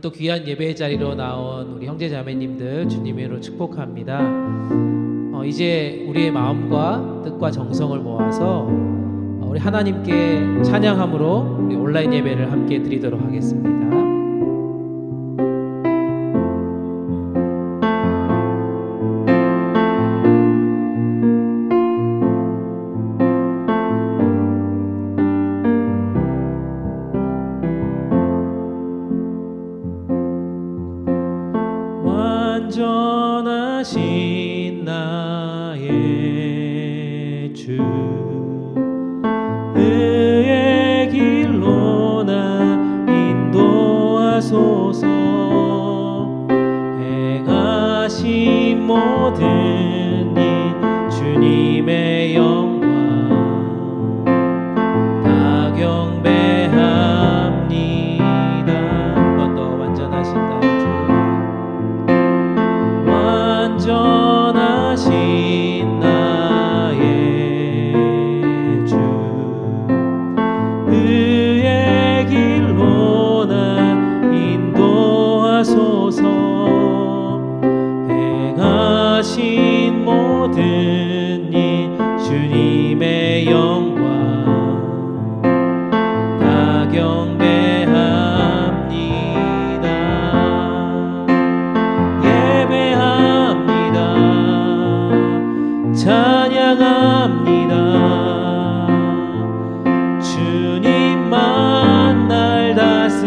오늘도 귀한 예배의 자리로 나온 우리 형제 자매님들 주님의 이름으로 축복합니다. 이제 우리의 마음과 뜻과 정성을 모아서 우리 하나님께 찬양함으로 우리 온라인 예배를 함께 드리도록 하겠습니다. 완전하신 나의 주, 의의 길로 나 인도하소서. 행하신 모든 일 주님의 영광 다 경배합니다. 한 번 더. 완전하신 나의 주, 완전하신 나의 주, 의의 길로 나 인도하소서. 행하신 모든 일 주님의 영광 다 경배합니다. 찬양합니다. 주님만 날 다스리소서.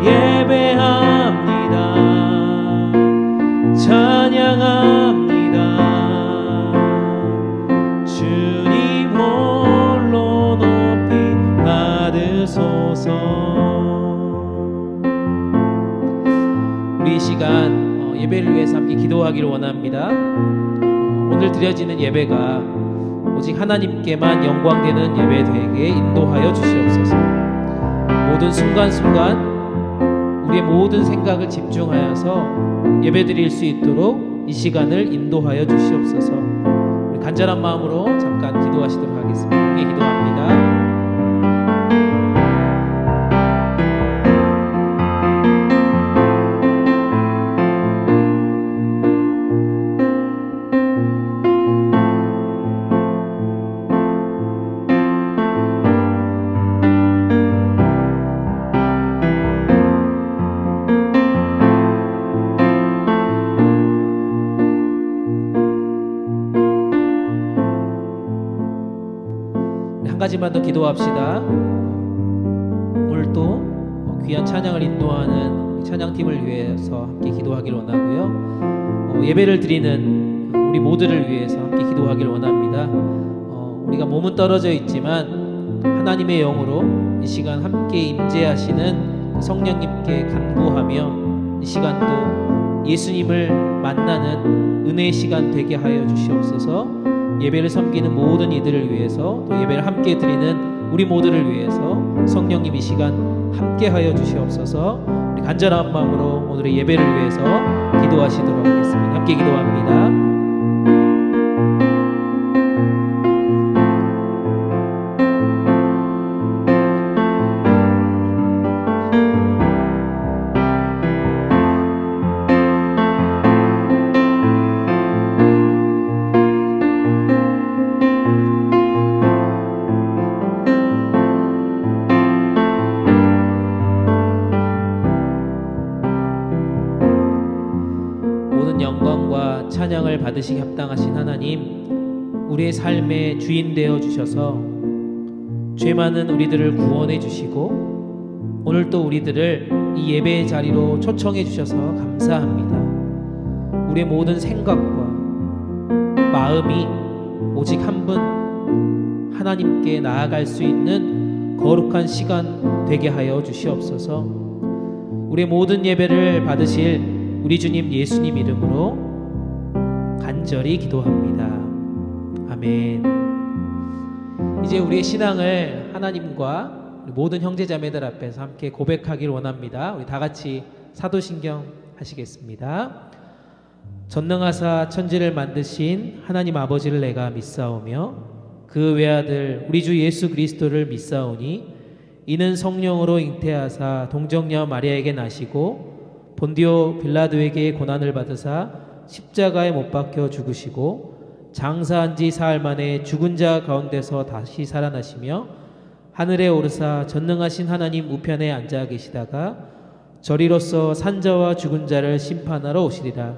예배합니다. 찬양합니다. 주님 홀로 높이 받으소서. 우리 이 시간 예배를 위해서 함께 기도하기를 원합니다. 오늘 드려지는 예배가 오직 하나님께만 영광되는 예배 되게 인도하여 주시옵소서. 모든 순간순간 우리의 모든 생각을 집중하여서 예배 드릴 수 있도록 이 시간을 인도하여 주시옵소서. 우리 간절한 마음으로 잠깐 기도하시도록 하겠습니다. 함께 기도합니다. 한 가지만 더 기도합시다. 오늘 또 귀한 찬양을 인도하는 찬양팀을 위해서 함께 기도하기를 원하고요. 예배를 드리는 우리 모두를 위해서 함께 기도하기를 원합니다. 우리가 몸은 떨어져 있지만 하나님의 영으로 이 시간 함께 임재하시는 성령님께 간구하며 이 시간도 예수님을 만나는 은혜의 시간 되게 하여 주시옵소서. 예배를 섬기는 모든 이들을 위해서, 또 예배를 함께 드리는 우리 모두를 위해서 성령님 이 시간 함께 하여 주시옵소서. 우리 간절한 마음으로 오늘의 예배를 위해서 기도하시도록 하겠습니다. 함께 기도합니다. 영광과 찬양을 받으시기 합당하신 하나님, 우리의 삶의 주인 되어 주셔서 죄 많은 우리들을 구원해 주시고 오늘 또 우리들을 이 예배의 자리로 초청해 주셔서 감사합니다. 우리의 모든 생각과 마음이 오직 한 분 하나님께 나아갈 수 있는 거룩한 시간 되게 하여 주시옵소서. 우리의 모든 예배를 받으실 우리 주님 예수님 이름으로 간절히 기도합니다. 아멘. 이제 우리의 신앙을 하나님과 모든 형제자매들 앞에서 함께 고백하기를 원합니다. 우리 다 같이 사도신경 하시겠습니다. 전능하사 천지를 만드신 하나님 아버지를 내가 믿사오며 그 외아들 우리 주 예수 그리스도를 믿사오니 이는 성령으로 잉태하사 동정녀 마리아에게 나시고 본디오 빌라도에게 고난을 받으사 십자가에 못 박혀 죽으시고 장사한 지 사흘 만에 죽은 자 가운데서 다시 살아나시며 하늘에 오르사 전능하신 하나님 우편에 앉아 계시다가 저리로서 산자와 죽은 자를 심판하러 오시리라.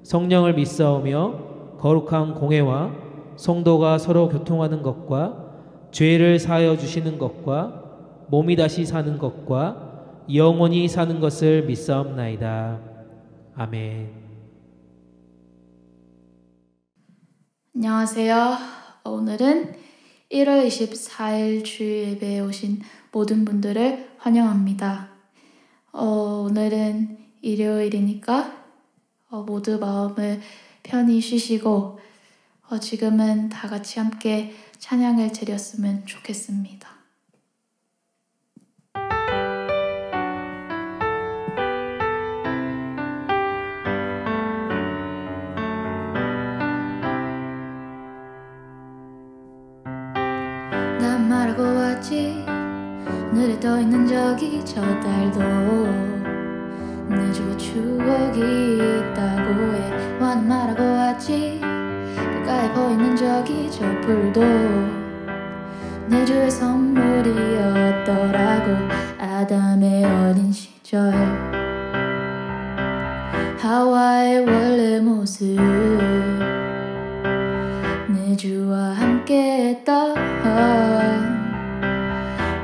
성령을 믿사오며 거룩한 공회와 성도가 서로 교통하는 것과 죄를 사하여 주시는 것과 몸이 다시 사는 것과 영원히 사는 것을 믿사옵나이다. 아멘. 안녕하세요. 오늘은 1월 24일 주일 예배에 오신 모든 분들을 환영합니다. 오늘은 일요일이니까 모두 마음을 편히 쉬시고 지금은 다 같이 함께 찬양을 드렸으면 좋겠습니다. 난 말하고 왔지 늘에 떠있는 저기 저 달도 내 주의 추억이 있다고 해. 나는 말하고 왔지 가까이 보이는 저기 저 불도 내 주의 선물이었더라고. 아담의 어린 시절 하와의 원래 모습 내 주와 함께했던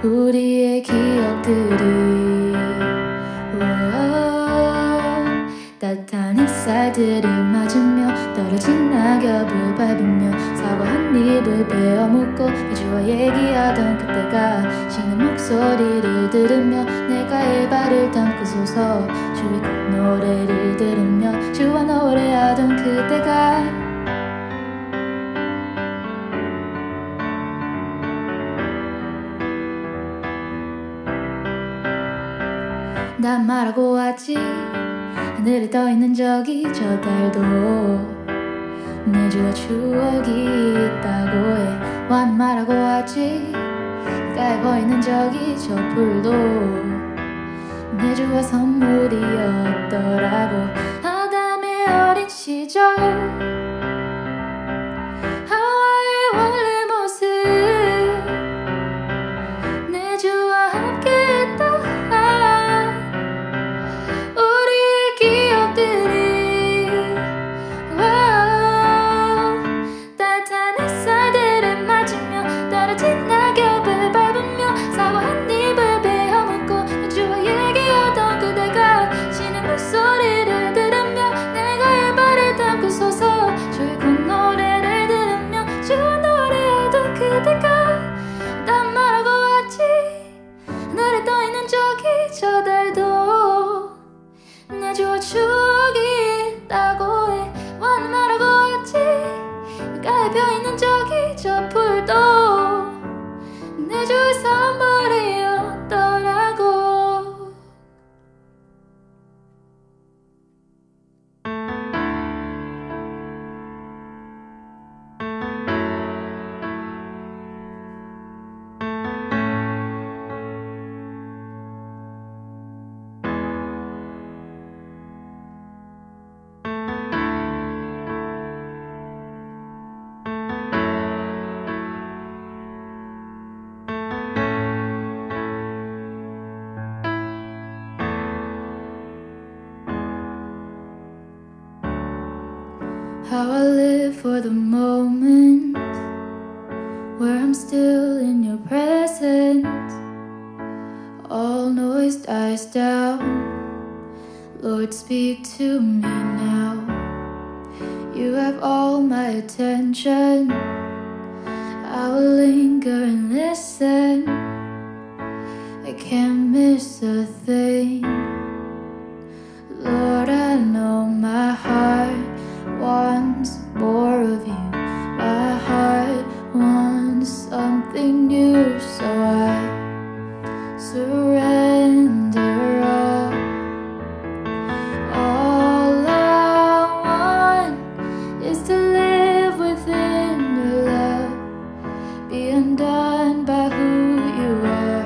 우리의 기억들이 따뜻한 햇살들이 맞으며 떨어진 낙엽을 밟으며 사과 한 입을 베어 묻고 내 주와 얘기하던 그때가 쉬는 목소리를 들으며 내가 일발을 담고서서 주의 그 노래를 들으며 주와 노래하던 그때가 난 말하고 왔지 하늘에 떠있는 저기 저 달도 내 주와 추억이 있다고 해. 나는 말하고 왔지 가까이 보이는 저기 저 불도 내 주와 선물이었더라고. 아담의 어린 시절 하와의 원래 모습 내 주와 함께했던 우리의 기억들이 따뜻한 햇살들을 맞으며 떨어진 낙엽을 밟으며 사과 한 입을 베어 묻고 내 주와 얘기하던 그대가 쉬는 목소리를 들으며 내가 일발을 담고 서서 주의 그 노래를 들으며 주와 노래하던 그대가 난 말하고 왔지 하늘에 떠있는 저기 저 달도 내 주와 추억이 있다고 해. 나는 말하고 왔지 가까이 펴있는 저기 저 풀도 내 주의 선물이었더라고. How I live for the moment where I'm still in your presence. All noise dies down. Lord, speak to me now. You have all my attention. I will linger and listen. I can't miss a thing. Lord, I know my heart wants more of you. My heart wants something new, so I surrender all. All I want is to live within your love, be undone by who you are.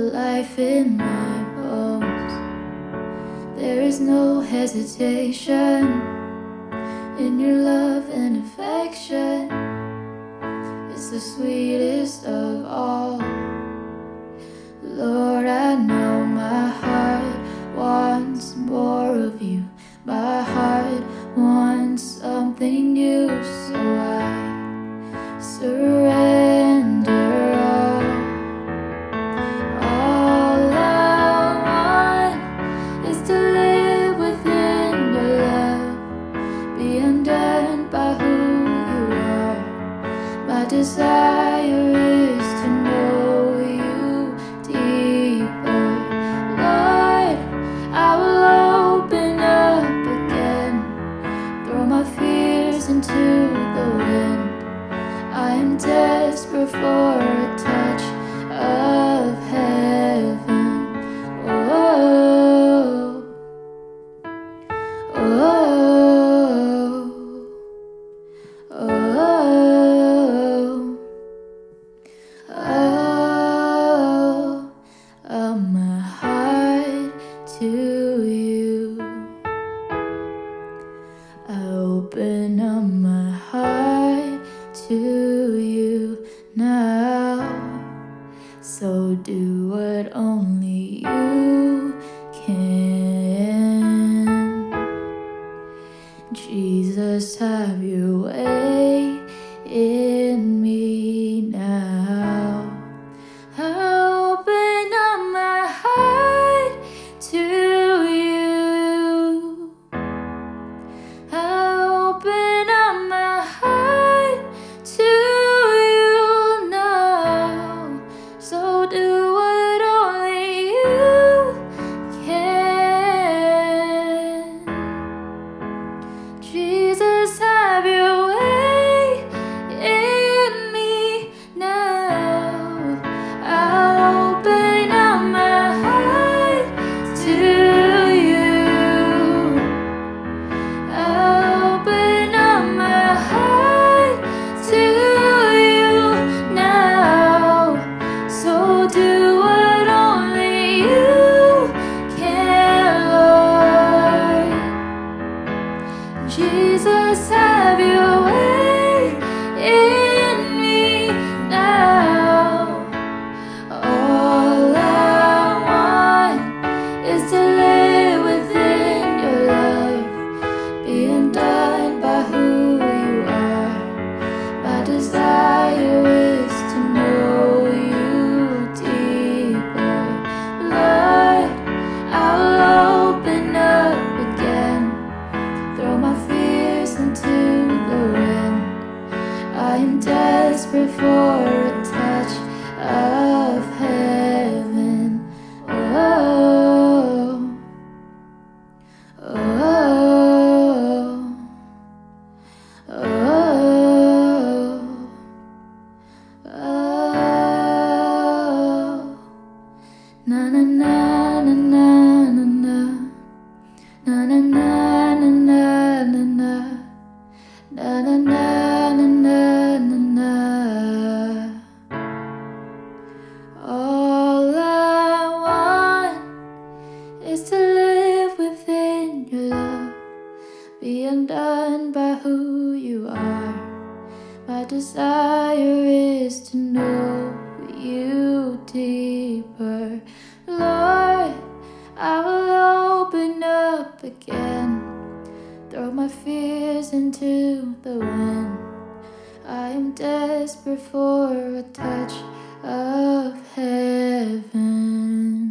life in my bones. There is no hesitation in your love and affection. It's the sweetest of all. Lord, I know my heart wants more of you. My heart wants something new, so I surrender all. All I want is to live within your love, be undone by who you are. My desire is to know you deeper. Lord, I will open up again, throw my fears into the wind. I am desperate for a touch of heaven. Oh, oh, oh, oh, my heart to you. I open up my heart to you now. So do what only you can. Jesus, have your way in me now. I open up my heart to you. I open up my heart to you now. So do what only you can. Jesus, have your way in me now. I'll open up my heart to you. I'll open up my heart to you now. So do what only you can, Lord. Jesus, have your way in me now. All I want is to live within your love, be undone by who you are. My desire is to know you deeper. Lord, I will open up again, throw my fears into the wind. I am desperate for a touch of heaven. Oh, oh, oh, oh. Na na na na na na na. Na na na na na na na. Na na na na na na na. All I want is to live within your love, be undone by who you are. My desire is to know you deeper. Lord, I will open up again, throw my fears into the wind. I am desperate for a touch of heaven.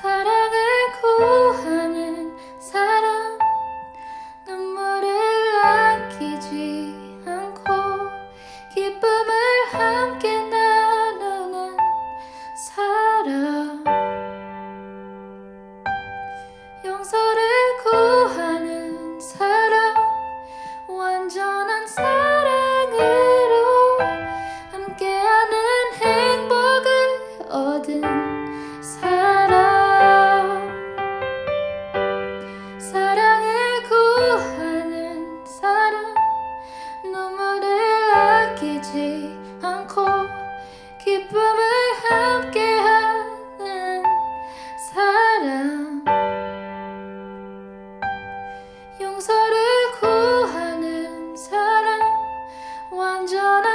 사랑을 구하는 사람, 눈물을 남기지 않고 기쁨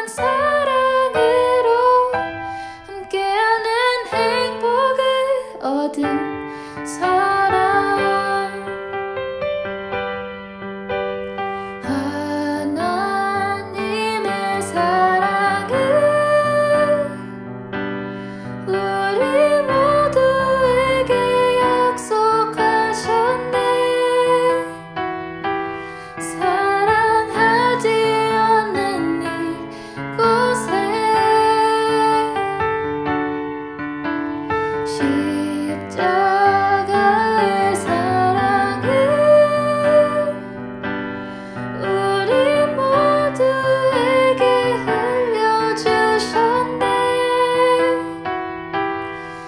사랑으로 함께하는 행복을 얻은 사람. 하나님의 사랑은 우리 모두에게 약속하셨네. 사랑하지 않는 이곳에 십자가의 사랑을 우리 모두에게 흘려주셨네.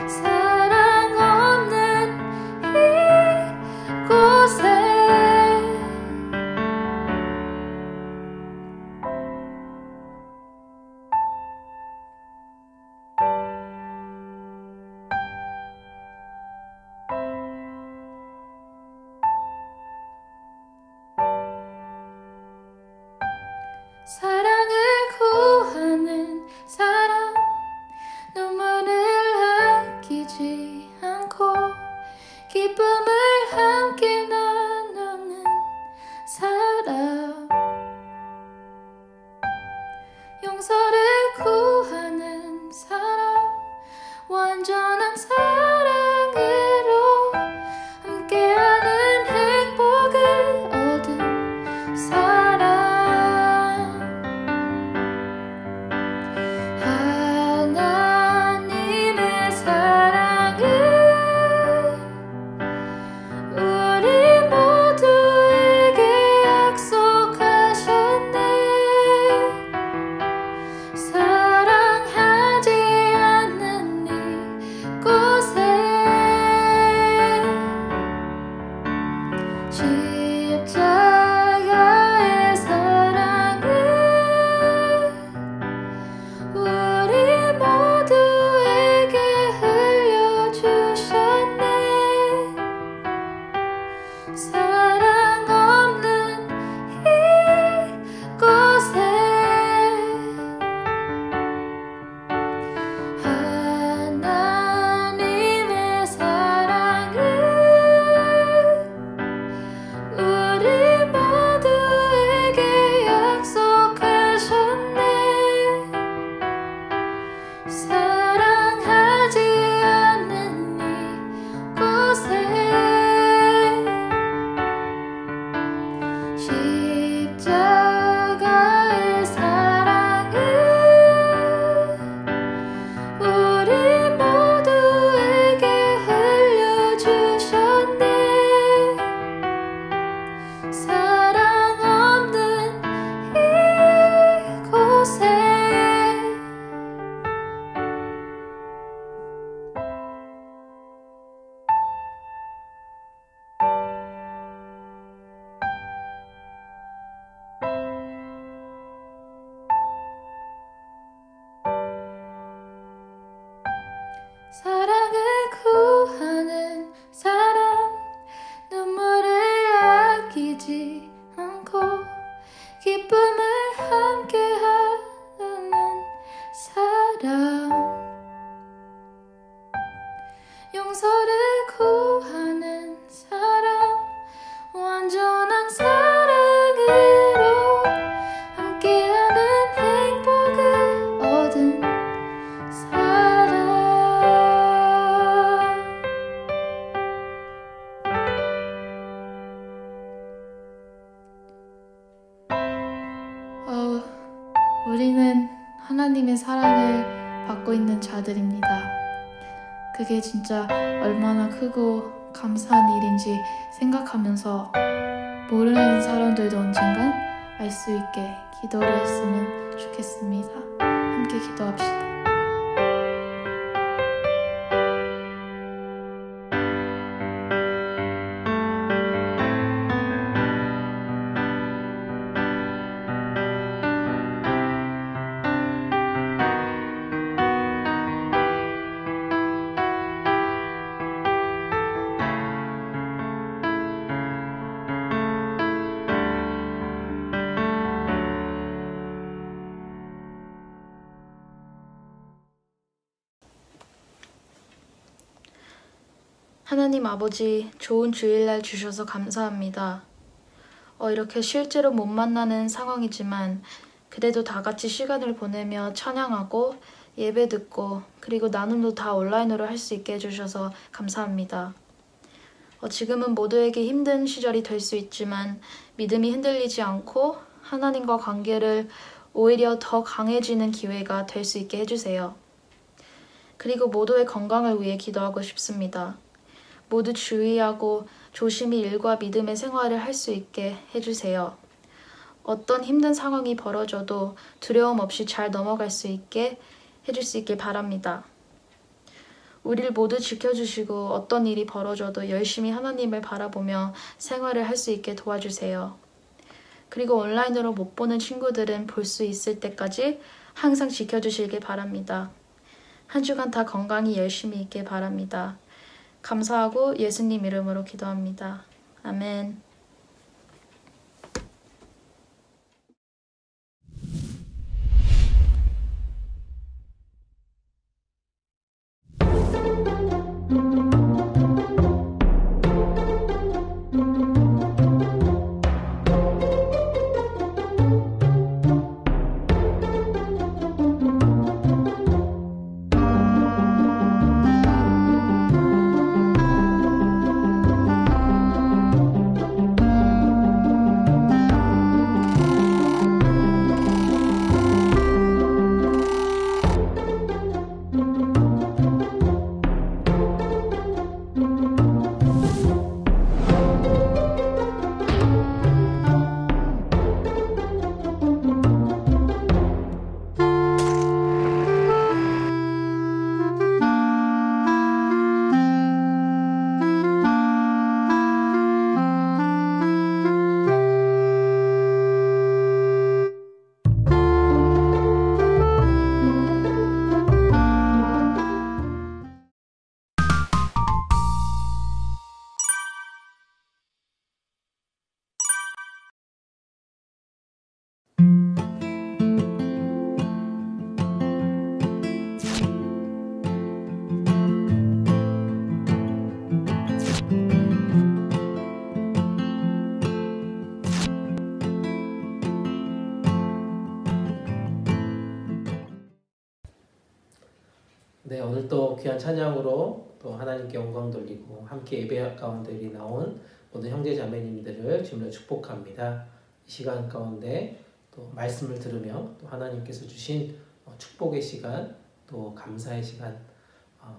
사랑 없는 이곳에 사랑을 구하는 사람, 눈물을 아끼지 않고 기쁨을 함께 나누는 사람, 용서를 구하는 사람, 완전한 사랑으로 함께하는 행복을 얻은 사람. 하나님의 사랑을 우리 모두에게 약속하셨네. 사랑하지 않는 이곳에 십자가의 사랑을 우리 모두에게 흘려주셨네. 사랑 없는 이곳에 하나님의 사랑을 우리 모두에게 약속하셨네. 사랑하지 않는 이곳에 십자가의 사랑을 우리 모두에게 흘려주셨네. 사랑 없는 이곳에 사랑을 구하는 사람, 눈물을 아끼지 않고 기쁨을 함께하는 사람, 용서를 구하는 사람, 완전한 사랑으로 함께하는 행복을 얻은 사람. 우리는 하나님의 사랑을 받고 있는 자들입니다. 그게 진짜 얼마나 크고 감사한 일인지 생각하면서 모르는 사람들도 언젠간 알 수 있게 기도를 했으면 좋겠습니다. 함께 기도합시다. 하나님 아버지, 좋은 주일날 주셔서 감사합니다. 이렇게 실제로 못 만나는 상황이지만 그래도 다 같이 시간을 보내며 찬양하고 예배 듣고 그리고 나눔도 다 온라인으로 할 수 있게 해주셔서 감사합니다. 지금은 모두에게 힘든 시절이 될 수 있지만 믿음이 흔들리지 않고 하나님과 관계를 오히려 더 강해지는 기회가 될 수 있게 해주세요. 그리고 모두의 건강을 위해 기도하고 싶습니다. 모두 주의하고 조심히 일과 믿음의 생활을 할 수 있게 해주세요. 어떤 힘든 상황이 벌어져도 두려움 없이 잘 넘어갈 수 있게 해줄 수 있길 바랍니다. 우리를 모두 지켜주시고 어떤 일이 벌어져도 열심히 하나님을 바라보며 생활을 할 수 있게 도와주세요. 그리고 온라인으로 못 보는 친구들은 볼 수 있을 때까지 항상 지켜주시길 바랍니다. 한 주간 다 건강히 열심히 있길 바랍니다. 감사하고 예수님 이름으로 기도합니다. 아멘. 네, 오늘 또 귀한 찬양으로 또 하나님께 영광 돌리고 함께 예배 가운데 나온 모든 형제 자매님들을 주님으로 축복합니다. 이 시간 가운데 또 말씀을 들으며 또 하나님께서 주신 축복의 시간, 또 감사의 시간,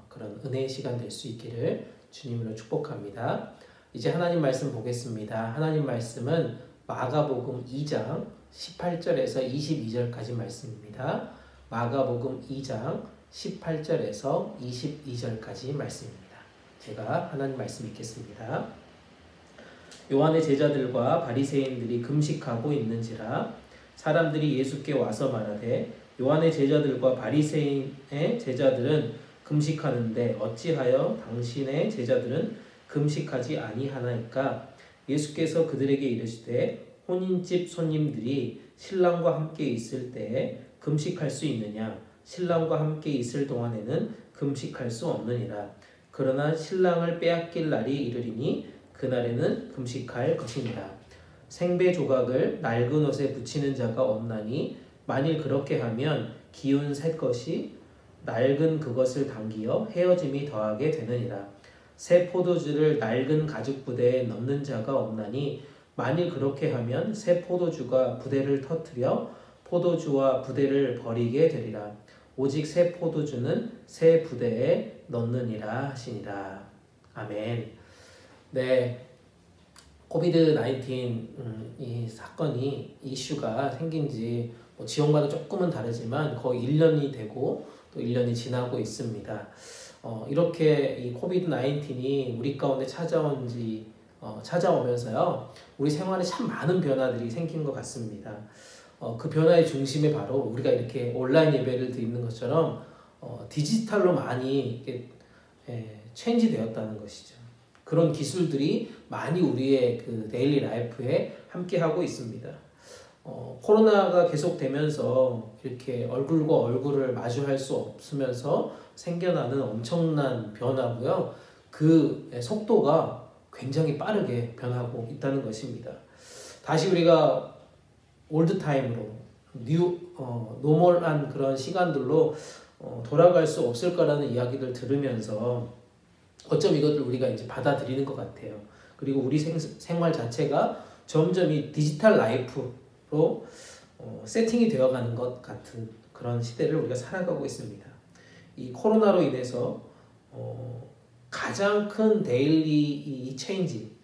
그런 은혜의 시간 될 수 있기를 주님으로 축복합니다. 이제 하나님 말씀 보겠습니다. 하나님 말씀은 마가복음 2장 18절에서 22절까지 말씀입니다. 마가복음 2장 18절에서 22절까지 말씀입니다. 제가 하나님 말씀 읽겠습니다. 요한의 제자들과 바리새인들이 금식하고 있는지라 사람들이 예수께 와서 말하되 요한의 제자들과 바리새인의 제자들은 금식하는데 어찌하여 당신의 제자들은 금식하지 아니하나이까? 예수께서 그들에게 이르시되 혼인집 손님들이 신랑과 함께 있을 때에 금식할 수 있느냐? 신랑과 함께 있을 동안에는 금식할 수 없느니라. 그러나 신랑을 빼앗길 날이 이르리니 그날에는 금식할 것이니라. 생배 조각을 낡은 옷에 붙이는 자가 없나니 만일 그렇게 하면 기운 새 것이 낡은 그것을 당기어 헤어짐이 더하게 되느니라. 새 포도주를 낡은 가죽 부대에 넣는 자가 없나니 만일 그렇게 하면 새 포도주가 부대를 터뜨려 포도주와 부대를 버리게 되리라. 오직 새 포도주는 새 부대에 넣느니라 하시니라. 아멘. 네, 코비드-19 이 사건이 이슈가 생긴 지 지역마다 조금은 다르지만 거의 1년이 되고 또 1년이 지나고 있습니다. 이렇게 이 코비드-19이 우리 가운데 찾아오면서요, 우리 생활에 참 많은 변화들이 생긴 것 같습니다. 그 변화의 중심에 바로 우리가 이렇게 온라인 예배를 드리는 것처럼 디지털로 많이 이렇게 체인지 되었다는 것이죠. 그런 기술들이 많이 우리의 그 데일리 라이프에 함께 하고 있습니다. 코로나가 계속되면서 이렇게 얼굴과 얼굴을 마주할 수 없으면서 생겨나는 엄청난 변화고요. 그 속도가 굉장히 빠르게 변하고 있다는 것입니다. 다시 우리가 올드타임으로 노멀한 그런 시간들로 돌아갈 수 없을 거라는 이야기를 들으면서 어쩜 이것을 우리가 이제 받아들이는 것 같아요. 그리고 우리 생활 자체가 점점 이 디지털 라이프로 세팅이 되어가는 것 같은 그런 시대를 우리가 살아가고 있습니다. 이 코로나로 인해서 가장 큰 데일리 체인지,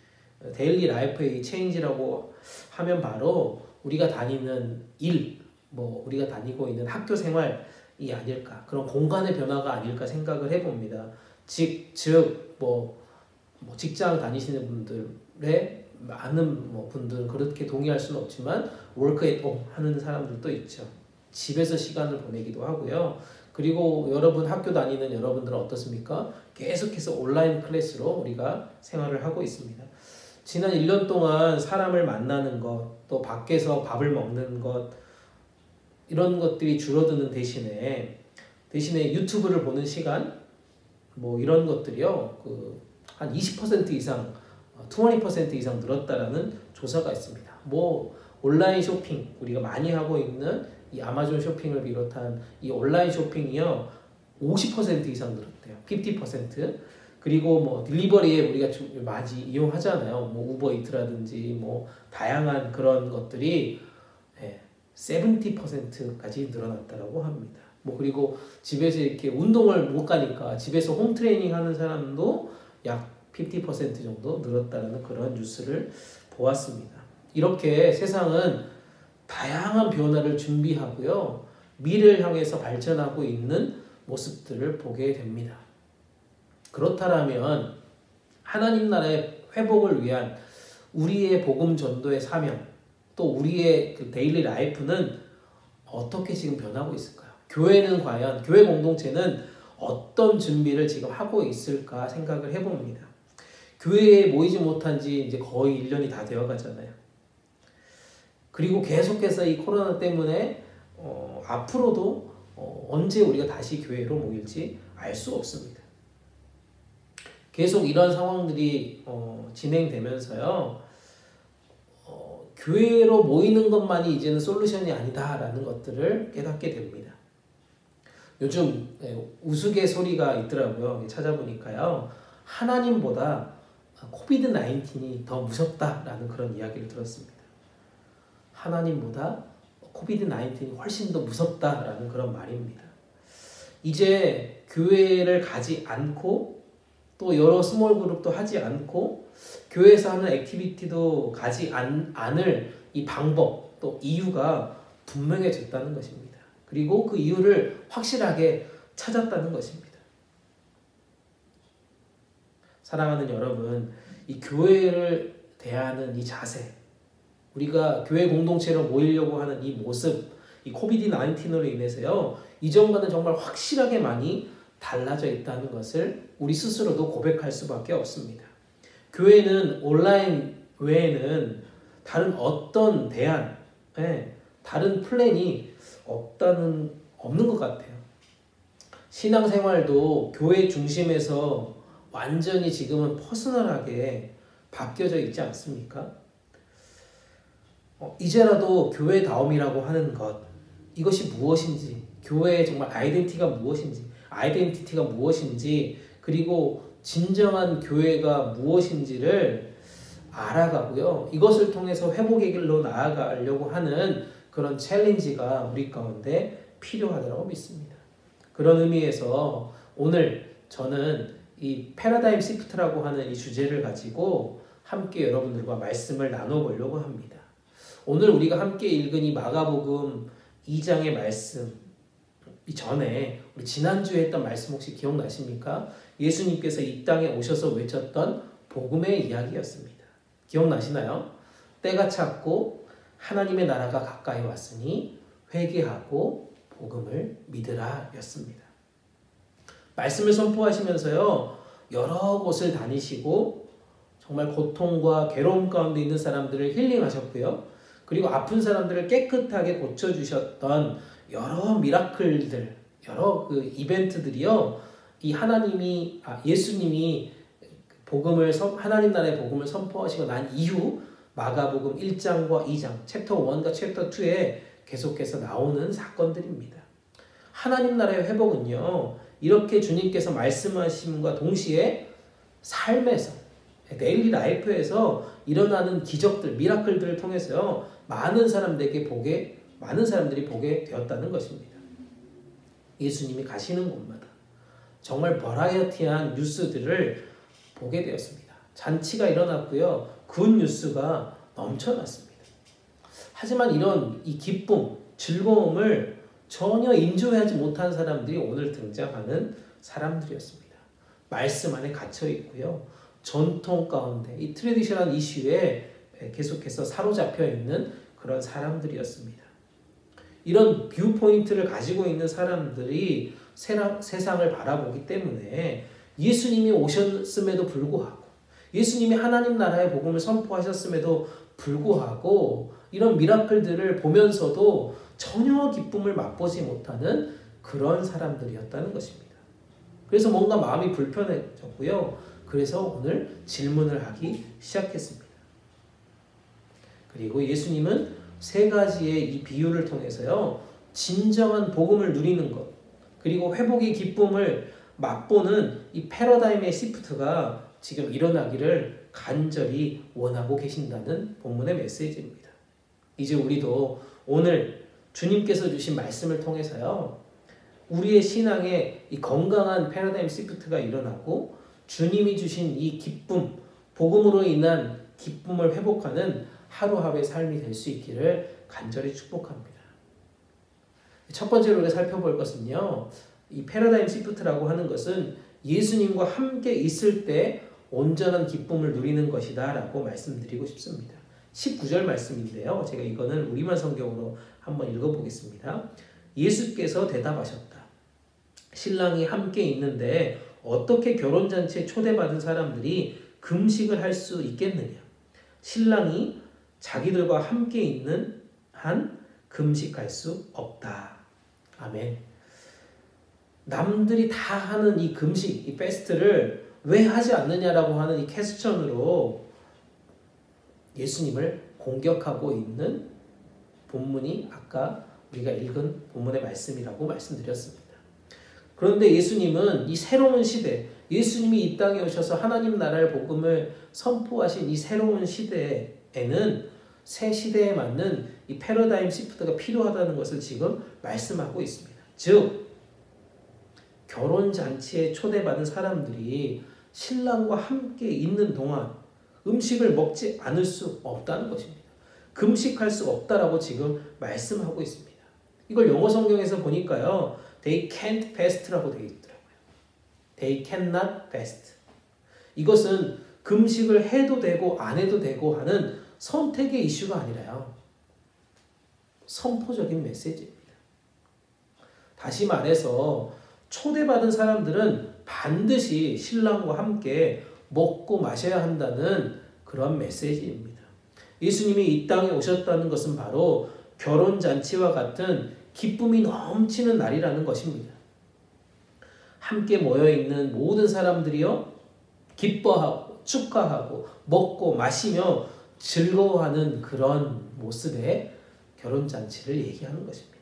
데일리 라이프의 체인지라고 하면 바로 우리가 다니는 일, 우리가 다니고 있는 학교 생활이 아닐까, 그런 공간의 변화가 아닐까 생각을 해봅니다. 즉 직장 다니시는 분들의 많은 분들은 그렇게 동의할 수는 없지만 워크 앳 홈 하는 사람들도 있죠. 집에서 시간을 보내기도 하고요. 그리고 여러분 학교 다니는 여러분들은 어떻습니까? 계속해서 온라인 클래스로 우리가 생활을 하고 있습니다. 지난 1년 동안 사람을 만나는 것, 또 밖에서 밥을 먹는 것, 이런 것들이 줄어드는 대신에 유튜브를 보는 시간, 이런 것들이요, 한 20% 이상, 20% 이상 늘었다라는 조사가 있습니다. 온라인 쇼핑, 우리가 많이 하고 있는 이 아마존 쇼핑을 비롯한 이 온라인 쇼핑이요, 50% 이상 늘었대요. 50%. 그리고 딜리버리에 우리가 좀 많이 이용하잖아요. 우버이트라든지 다양한 그런 것들이 70%까지 늘어났다고 합니다. 그리고 집에서 이렇게 운동을 못 가니까 집에서 홈 트레이닝 하는 사람도 약 50% 정도 늘었다는 그런 뉴스를 보았습니다. 이렇게 세상은 다양한 변화를 준비하고요, 미래를 향해서 발전하고 있는 모습들을 보게 됩니다. 그렇다면 하나님 나라의 회복을 위한 우리의 복음 전도의 사명, 또 우리의 그 데일리 라이프는 어떻게 지금 변하고 있을까요? 교회는 과연, 교회 공동체는 어떤 준비를 지금 하고 있을까 생각을 해봅니다. 교회에 모이지 못한 지 이제 거의 1년이 다 되어 가잖아요. 그리고 계속해서 이 코로나 때문에 앞으로도 언제 우리가 다시 교회로 모일지 알 수 없습니다. 계속 이런 상황들이 진행되면서요, 교회로 모이는 것만이 이제는 솔루션이 아니다라는 것들을 깨닫게 됩니다. 요즘 우스갯소리가 있더라고요. 찾아보니까요, 하나님보다 코비드-19이 더 무섭다라는 그런 이야기를 들었습니다. 하나님보다 코비드-19이 훨씬 더 무섭다라는 그런 말입니다. 이제 교회를 가지 않고 또 여러 스몰 그룹도 하지 않고 교회에서 하는 액티비티도 가지 않을 이 방법, 또 이유가 분명해졌다는 것입니다. 그리고 그 이유를 확실하게 찾았다는 것입니다. 사랑하는 여러분, 이 교회를 대하는 이 자세, 우리가 교회 공동체로 모이려고 하는 이 모습, 이 코비드-19으로 인해서요, 이전과는 정말 확실하게 많이 달라져 있다는 것을 우리 스스로도 고백할 수밖에 없습니다. 교회는 온라인 외에는 다른 어떤 대안, 다른 플랜이 없는 것 같아요. 신앙생활도 교회 중심에서 완전히 지금은 퍼스널하게 바뀌어져 있지 않습니까? 이제라도 교회다움이라고 하는 것, 이것이 무엇인지, 교회의 정말 아이덴티티가 무엇인지, 그리고 진정한 교회가 무엇인지를 알아가고요, 이것을 통해서 회복의 길로 나아가려고 하는 그런 챌린지가 우리 가운데 필요하다고 믿습니다. 그런 의미에서 오늘 저는 이 패러다임 시프트라고 하는 이 주제를 가지고 함께 여러분들과 말씀을 나눠보려고 합니다. 오늘 우리가 함께 읽은 이 마가복음 2장의 말씀 이전에 우리 지난주에 했던 말씀 혹시 기억나십니까? 예수님께서 이 땅에 오셔서 외쳤던 복음의 이야기였습니다. 기억나시나요? 때가 찼고 하나님의 나라가 가까이 왔으니 회개하고 복음을 믿으라 였습니다. 말씀을 선포하시면서요, 여러 곳을 다니시고 정말 고통과 괴로움 가운데 있는 사람들을 힐링하셨고요, 그리고 아픈 사람들을 깨끗하게 고쳐주셨던 여러 미라클들, 여러 그 이벤트들이요, 이 예수님이 하나님 나라의 복음을 선포하시고 난 이후 마가복음 1장과 2장, 챕터 1과 챕터 2에 계속해서 나오는 사건들입니다. 하나님 나라의 회복은요, 이렇게 주님께서 말씀하심과 동시에 삶에서, 데일리 라이프에서 일어나는 기적들, 미라클들을 통해서요, 많은 사람들이 보게 되었다는 것입니다. 예수님이 가시는 곳마다 정말 버라이어티한 뉴스들을 보게 되었습니다. 잔치가 일어났고요, 굿 뉴스가 넘쳐났습니다. 하지만 이런 이 기쁨, 즐거움을 전혀 인조하지 못한 사람들이 오늘 등장하는 사람들이었습니다. 말씀 안에 갇혀 있고요, 전통 가운데 이 트레디셔널 이슈에 계속해서 사로잡혀 있는 그런 사람들이었습니다. 이런 뷰 포인트를 가지고 있는 사람들이 세상을 바라보기 때문에 예수님이 오셨음에도 불구하고, 예수님이 하나님 나라의 복음을 선포하셨음에도 불구하고 이런 미라클들을 보면서도 전혀 기쁨을 맛보지 못하는 그런 사람들이었다는 것입니다. 그래서 뭔가 마음이 불편해졌고요. 그래서 오늘 질문을 하기 시작했습니다. 그리고 예수님은 세 가지의 이 비유를 통해서요, 진정한 복음을 누리는 것, 그리고 회복의 기쁨을 맛보는 이 패러다임의 시프트가 지금 일어나기를 간절히 원하고 계신다는 본문의 메시지입니다. 이제 우리도 오늘 주님께서 주신 말씀을 통해서요, 우리의 신앙에 이 건강한 패러다임 시프트가 일어나고 주님이 주신 이 기쁨, 복음으로 인한 기쁨을 회복하는 하루하루의 삶이 될 수 있기를 간절히 축복합니다. 첫 번째로 우리가 살펴볼 것은요, 이 패러다임 시프트라고 하는 것은 예수님과 함께 있을 때 온전한 기쁨을 누리는 것이다 라고 말씀드리고 싶습니다. 19절 말씀인데요, 제가 이거는 우리말 성경으로 한번 읽어보겠습니다. 예수께서 대답하셨다. 신랑이 함께 있는데 어떻게 결혼잔치에 초대받은 사람들이 금식을 할 수 있겠느냐? 신랑이 자기들과 함께 있는 한 금식할 수 없다. 아멘. 남들이 다 하는 이 금식, 이 패스트를 왜 하지 않느냐라고 하는 이 퀘스천으로 예수님을 공격하고 있는 본문이 아까 우리가 읽은 본문의 말씀이라고 말씀드렸습니다. 그런데 예수님은 이 새로운 시대, 예수님이 이 땅에 오셔서 하나님 나라의 복음을 선포하신 이 새로운 시대에는 새 시대에 맞는 이 패러다임 시프트가 필요하다는 것을 지금 말씀하고 있습니다. 즉, 결혼잔치에 초대받은 사람들이 신랑과 함께 있는 동안 음식을 먹지 않을 수 없다는 것입니다. 금식할 수 없다라고 지금 말씀하고 있습니다. 이걸 영어 성경에서 보니까요, They can't fast라고 되어 있더라고요. They cannot fast. 이것은 금식을 해도 되고 안 해도 되고 하는 선택의 이슈가 아니라요, 선포적인 메시지입니다. 다시 말해서 초대받은 사람들은 반드시 신랑과 함께 먹고 마셔야 한다는 그런 메시지입니다. 예수님이 이 땅에 오셨다는 것은 바로 결혼잔치와 같은 기쁨이 넘치는 날이라는 것입니다. 함께 모여있는 모든 사람들이요, 기뻐하고 축하하고 먹고 마시며 즐거워하는 그런 모습의 결혼잔치를 얘기하는 것입니다.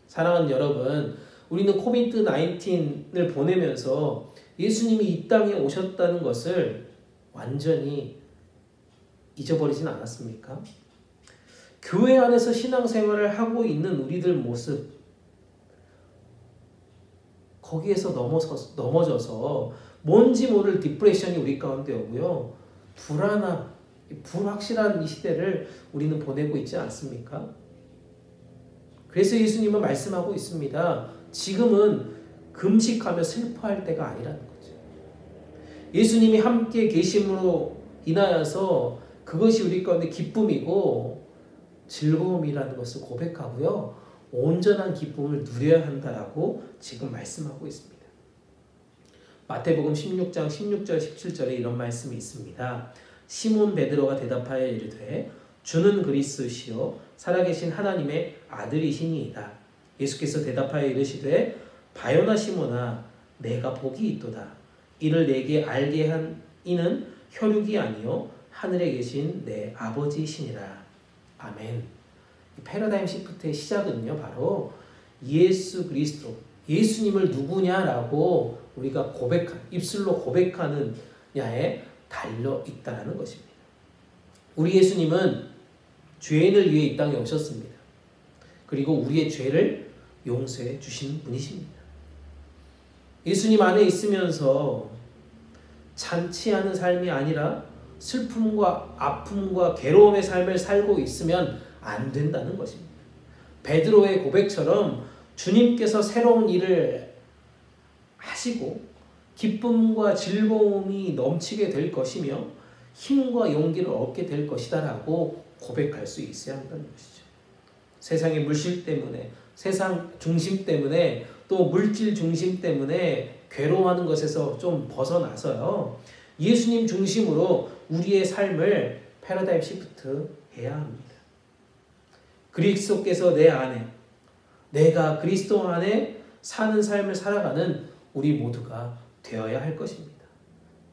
사랑하는 여러분, 우리는 코비드-19을 보내면서 예수님이 이 땅에 오셨다는 것을 완전히 잊어버리진 않았습니까? 교회 안에서 신앙생활을 하고 있는 우리들 모습, 거기에서 넘어져서 뭔지 모를 디프레션이 우리 가운데 오고요, 불안함, 불확실한 이 시대를 우리는 보내고 있지 않습니까? 그래서 예수님은 말씀하고 있습니다. 지금은 금식하며 슬퍼할 때가 아니라는 거죠. 예수님이 함께 계심으로 인하여서 그것이 우리 가운데 기쁨이고 즐거움이라는 것을 고백하고요, 온전한 기쁨을 누려야 한다라고 지금 말씀하고 있습니다. 마태복음 16장 16절 17절에 이런 말씀이 있습니다. 시몬 베드로가 대답하여 이르되 주는 그리스도시요 살아계신 하나님의 아들이시니이다. 예수께서 대답하여 이르시되 바요나 시몬아 내가 복이 있도다. 이를 내게 알게 한 이는 혈육이 아니요 하늘에 계신 내 아버지시니라. 아멘. 이 패러다임 시프트의 시작은요 바로 예수 그리스도, 예수님을 누구냐라고 우리가 입술로 고백하는 야에 달려 있다라는 것입니다. 우리 예수님은 죄인을 위해 이 땅에 오셨습니다. 그리고 우리의 죄를 용서해 주신 분이십니다. 예수님 안에 있으면서 잔치하는 삶이 아니라 슬픔과 아픔과 괴로움의 삶을 살고 있으면 안 된다는 것입니다. 베드로의 고백처럼 주님께서 새로운 일을 하시고 기쁨과 즐거움이 넘치게 될 것이며 힘과 용기를 얻게 될 것이다 라고 고백할 수 있어야 한다는 것이죠. 세상의 물질 때문에, 세상 중심 때문에, 또 물질 중심 때문에 괴로워하는 것에서 좀 벗어나서요, 예수님 중심으로 우리의 삶을 패러다임 시프트 해야 합니다. 그리스도께서 내 안에, 내가 그리스도 안에 사는 삶을 살아가는 우리 모두가 되어야 할 것입니다.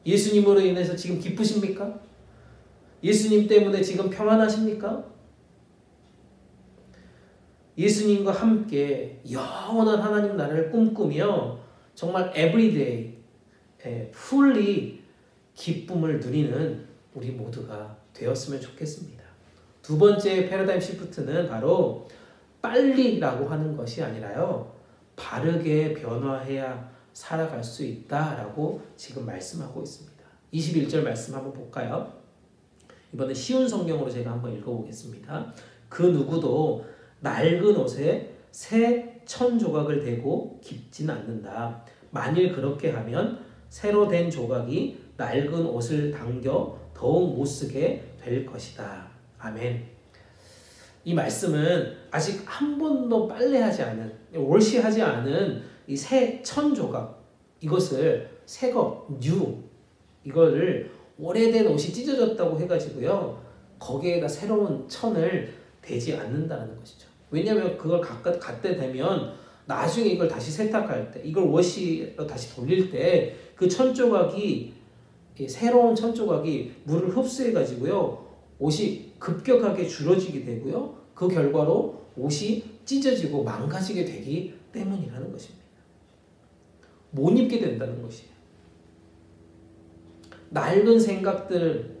예수님으로 인해서 지금 기쁘십니까? 예수님 때문에 지금 평안하십니까? 예수님과 함께 영원한 하나님 나라를 꿈꾸며 정말 everyday fully 기쁨을 누리는 우리 모두가 되었으면 좋겠습니다. 두 번째 패러다임 시프트는 바로 빨리라고 하는 것이 아니라요, 바르게 변화해야 살아갈 수 있다라고 지금 말씀하고 있습니다. 21절 말씀 한번 볼까요? 이번에 쉬운 성경으로 제가 한번 읽어보겠습니다. 그 누구도 낡은 옷에 새 천 조각을 대고 깁진 않는다. 만일 그렇게 하면 새로 된 조각이 낡은 옷을 당겨 더욱 못쓰게 될 것이다. 아멘. 이 말씀은 아직 한 번도 빨래하지 않은, 월시하지 않은 이 새 천 조각, 이것을 새거, 뉴, 이거를 오래된 옷이 찢어졌다고 해가지고요, 거기에다 새로운 천을 대지 않는다는 것이죠. 왜냐하면 그걸 갖다 대면 나중에 이걸 다시 세탁할 때, 이걸 워시로 다시 돌릴 때 그 천 조각이, 새로운 천 조각이 물을 흡수해가지고요, 옷이 급격하게 줄어지게 되고요, 그 결과로 옷이 찢어지고 망가지게 되기 때문이라는 것입니다. 못 입게 된다는 것이에요. 낡은 생각들,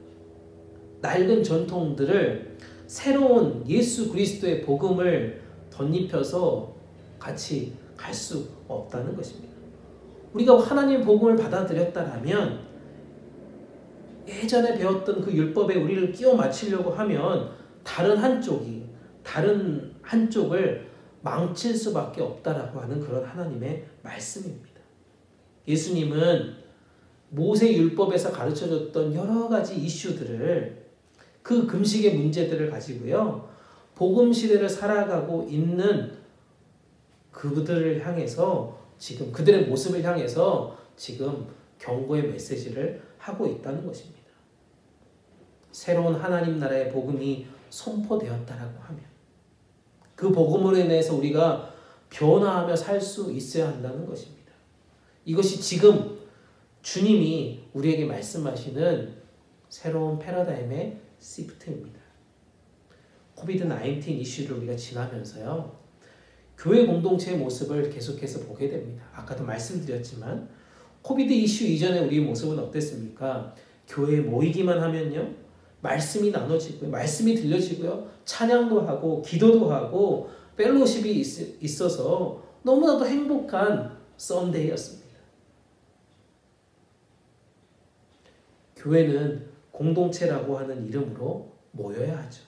낡은 전통들을 새로운 예수 그리스도의 복음을 덧입혀서 같이 갈 수 없다는 것입니다. 우리가 하나님의 복음을 받아들였다라면 예전에 배웠던 그 율법에 우리를 끼워 맞추려고 하면 다른 한쪽을 망칠 수밖에 없다라고 하는 그런 하나님의 말씀입니다. 예수님은 모세 율법에서 가르쳐줬던 여러 가지 이슈들을, 그 금식의 문제들을 가지고요, 복음 시대를 살아가고 있는 그들을 향해서, 지금 그들의 모습을 향해서 지금 경고의 메시지를 하고 있다는 것입니다. 새로운 하나님 나라의 복음이 선포되었다라고 하면 그 복음으로 인해서 우리가 변화하며 살 수 있어야 한다는 것입니다. 이것이 지금 주님이 우리에게 말씀하시는 새로운 패러다임의 시프트입니다. 코비드-19 이슈를 우리가 지나면서요, 교회 공동체의 모습을 계속해서 보게 됩니다. 아까도 말씀드렸지만 코비드 이슈 이전에 우리의 모습은 어땠습니까? 교회에 모이기만 하면요, 말씀이 나눠지고요, 말씀이 들려지고요, 찬양도 하고 기도도 하고 펠로십이 있어서 너무나도 행복한 썬데이였습니다. 교회는 공동체라고 하는 이름으로 모여야 하죠.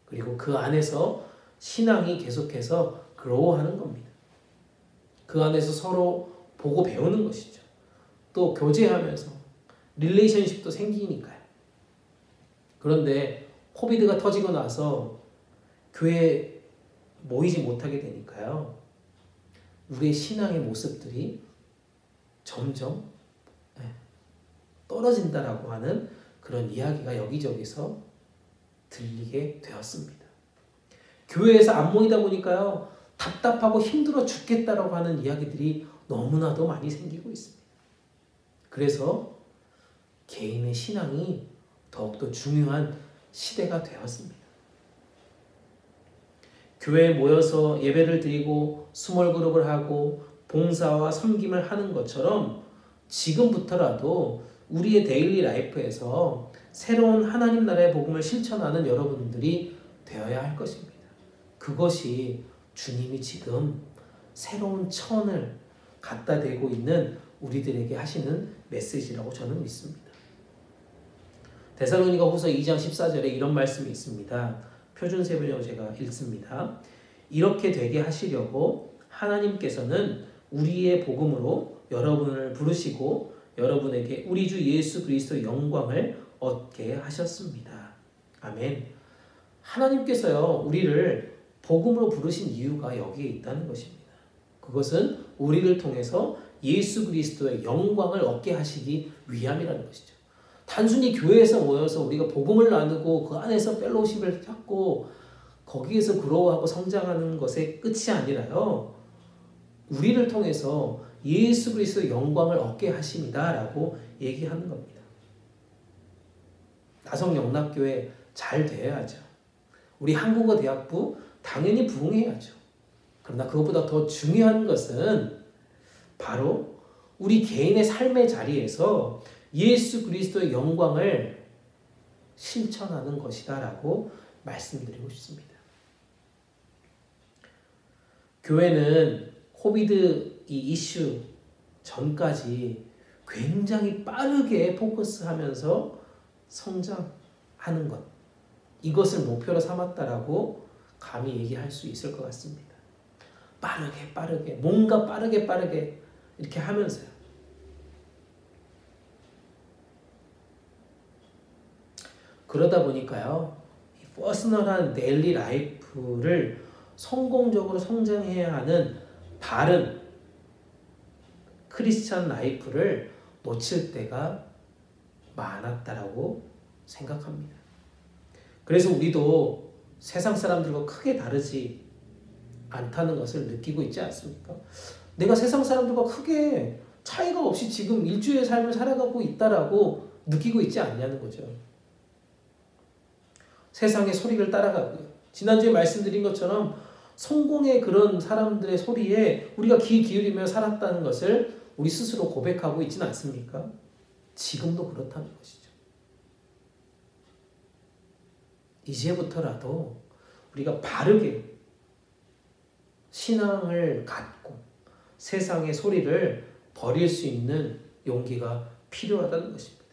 그리고 그 안에서 신앙이 계속해서 그로우하는 겁니다. 그 안에서 서로 보고 배우는 것이죠. 또 교제하면서 릴레이션십도 생기니까요. 그런데 코비드가 터지고 나서 교회에 모이지 못하게 되니까요, 우리의 신앙의 모습들이 점점 떨어진다라고 하는 그런 이야기가 여기저기서 들리게 되었습니다. 교회에서 안 모이다 보니까요, 답답하고 힘들어 죽겠다라고 하는 이야기들이 너무나도 많이 생기고 있습니다. 그래서 개인의 신앙이 더욱더 중요한 시대가 되었습니다. 교회에 모여서 예배를 드리고 스몰 그룹을 하고 봉사와 섬김을 하는 것처럼 지금부터라도 우리의 데일리 라이프에서 새로운 하나님 나라의 복음을 실천하는 여러분들이 되어야 할 것입니다. 그것이 주님이 지금 새로운 천을 갖다 대고 있는 우리들에게 하시는 메시지라고 저는 믿습니다. 데살로니가 후서 2장 14절에 이런 말씀이 있습니다. 표준 세번역으로 제가 읽습니다. 이렇게 되게 하시려고 하나님께서는 우리의 복음으로 여러분을 부르시고 여러분에게 우리 주 예수 그리스도의 영광을 얻게 하셨습니다. 아멘. 하나님께서요, 우리를 복음으로 부르신 이유가 여기에 있다는 것입니다. 그것은 우리를 통해서 예수 그리스도의 영광을 얻게 하시기 위함이라는 것이죠. 단순히 교회에서 모여서 우리가 복음을 나누고 그 안에서 펠로우십을 찾고 거기에서 그로워하고 성장하는 것의 끝이 아니라요, 우리를 통해서 예수 그리스도의 영광을 얻게 하십니다 라고 얘기하는 겁니다. 나성영락교회 잘 되어야죠. 우리 한국어대학부 당연히 부흥해야죠. 그러나 그것보다 더 중요한 것은 바로 우리 개인의 삶의 자리에서 예수 그리스도의 영광을 실천하는 것이다 라고 말씀드리고 싶습니다. 교회는 코비드 이 이슈 전까지 굉장히 빠르게 포커스하면서 성장하는 것, 이것을 목표로 삼았다라고 감히 얘기할 수 있을 것 같습니다. 빠르게 뭔가 빠르게 이렇게 하면서요. 그러다 보니까요, 이 퍼스널한 데일리 라이프를 성공적으로 성장해야 하는 바른 크리스찬 라이프를 놓칠 때가 많았다라고 생각합니다. 그래서 우리도 세상 사람들과 크게 다르지 않다는 것을 느끼고 있지 않습니까? 내가 세상 사람들과 크게 차이가 없이 지금 일주의 삶을 살아가고 있다라고 느끼고 있지 않냐는 거죠. 세상의 소리를 따라가고요. 지난주에 말씀드린 것처럼 성공의 그런 사람들의 소리에 우리가 귀 기울이며 살았다는 것을 우리 스스로 고백하고 있지는 않습니까? 지금도 그렇다는 것이죠. 이제부터라도 우리가 바르게 신앙을 갖고 세상의 소리를 버릴 수 있는 용기가 필요하다는 것입니다.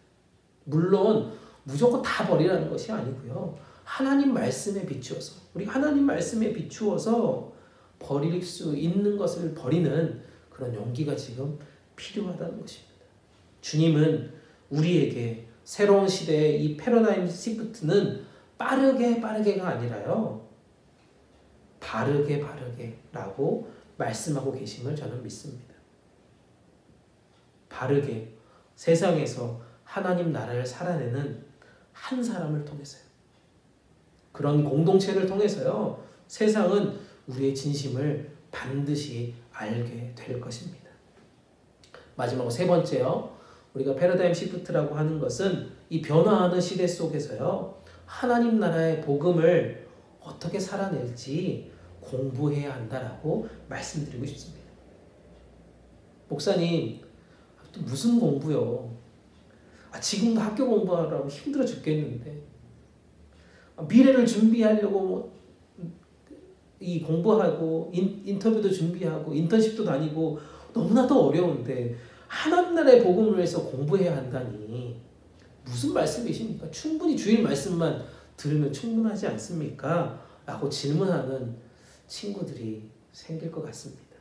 물론 무조건 다 버리라는 것이 아니고요. 하나님 말씀에 비추어서, 우리가 하나님 말씀에 비추어서 버릴 수 있는 것을 버리는 그런 용기가 지금 필요하다는 것입니다. 주님은 우리에게 새로운 시대의 이 패러다임 시프트는 빠르게가 아니라요, 바르게 라고 말씀하고 계심을 저는 믿습니다. 바르게 세상에서 하나님 나라를 살아내는 한 사람을 통해서요. 그런 공동체를 통해서요, 세상은 우리의 진심을 반드시 알게 될 것입니다. 마지막으로 세 번째요, 우리가 패러다임 시프트라고 하는 것은 이 변화하는 시대 속에서요, 하나님 나라의 복음을 어떻게 살아낼지 공부해야 한다라고 말씀드리고 싶습니다. 목사님, 또 무슨 공부요? 지금도 학교 공부하라고 힘들어 죽겠는데, 미래를 준비하려고 이 공부하고 인터뷰도 준비하고 인턴십도 다니고 너무나도 어려운데 하나님 나라의 복음을 위해서 공부해야 한다니 무슨 말씀이십니까? 충분히 주일 말씀만 들으면 충분하지 않습니까? 라고 질문하는 친구들이 생길 것 같습니다.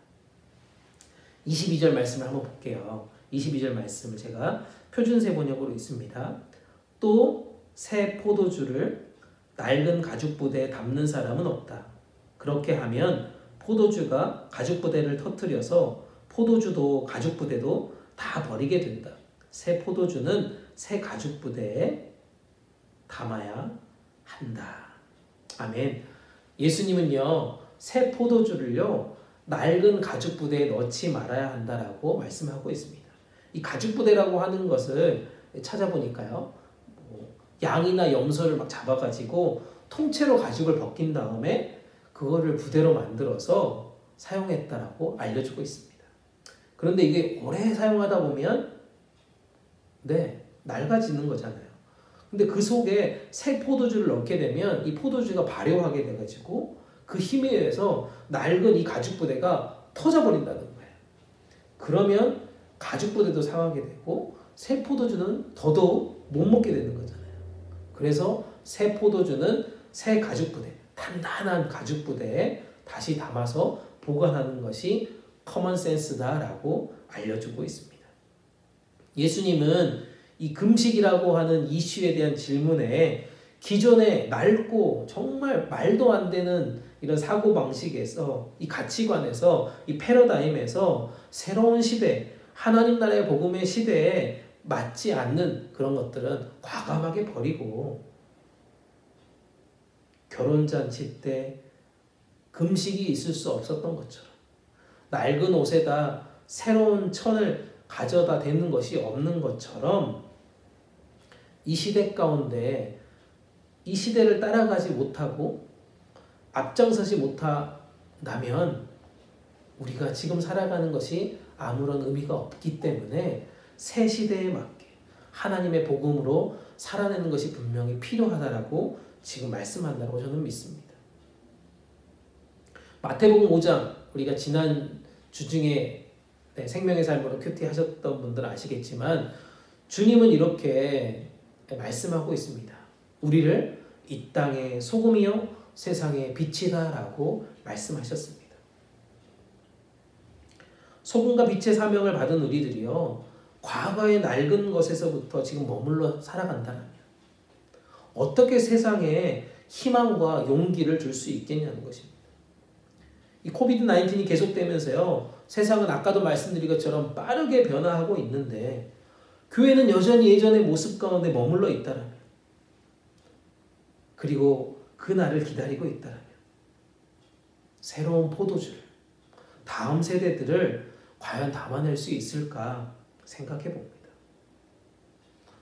22절 말씀을 한번 볼게요. 22절 말씀을 제가 표준세 번역으로 있습니다. 또 새 포도주를 낡은 가죽부대에 담는 사람은 없다. 그렇게 하면 포도주가 가죽부대를 터뜨려서 포도주도 가죽부대도 다 버리게 된다. 새 포도주는 새 가죽부대에 담아야 한다. 아멘. 예수님은요, 새 포도주를요, 낡은 가죽부대에 넣지 말아야 한다라고 말씀하고 있습니다. 이 가죽부대라고 하는 것을 찾아보니까요. 양이나 염소를 막 잡아가지고 통째로 가죽을 벗긴 다음에 그거를 부대로 만들어서 사용했다라고 알려주고 있습니다. 그런데 이게 오래 사용하다 보면 낡아지는 거잖아요. 근데 그 속에 새 포도주를 넣게 되면 이 포도주가 발효하게 돼가지고 그 힘에 의해서 낡은 이 가죽 부대가 터져버린다는 거예요. 그러면 가죽 부대도 상하게 되고 새 포도주는 더더욱 못 먹게 되는 거잖아요. 그래서 새 포도주는 새 가죽 부대, 단단한 가죽 부대에 다시 담아서 보관하는 것이 커먼센스다라고 알려주고 있습니다. 예수님은 이 금식이라고 하는 이슈에 대한 질문에 기존의 낡고 정말 말도 안 되는 이런 사고방식에서 이 가치관에서 이 패러다임에서 새로운 시대, 하나님 나라의 복음의 시대에 맞지 않는 그런 것들은 과감하게 버리고 결혼잔치 때 금식이 있을 수 없었던 것처럼 낡은 옷에다 새로운 천을 가져다 대는 것이 없는 것처럼 이 시대 가운데 이 시대를 따라가지 못하고 앞장서지 못한다면 우리가 지금 살아가는 것이 아무런 의미가 없기 때문에 새 시대에 맞게 하나님의 복음으로 살아내는 것이 분명히 필요하다라고 지금 말씀한다고 저는 믿습니다. 마태복음 5장 우리가 지난 주 중에 생명의 삶으로 큐티 하셨던 분들은 아시겠지만 주님은 이렇게 말씀하고 있습니다. 우리를 이 땅의 소금이요 세상의 빛이다라고 말씀하셨습니다. 소금과 빛의 사명을 받은 우리들이요 과거의 낡은 것에서부터 지금 머물러 살아간다면 어떻게 세상에 희망과 용기를 줄 수 있겠냐는 것입니다. 이 코비드-19이 계속되면서요 세상은 아까도 말씀드린 것처럼 빠르게 변화하고 있는데 교회는 여전히 예전의 모습 가운데 머물러 있다라면 그리고 그날을 기다리고 있다라면 새로운 포도주를 다음 세대들을 과연 담아낼 수 있을까 생각해 봅니다.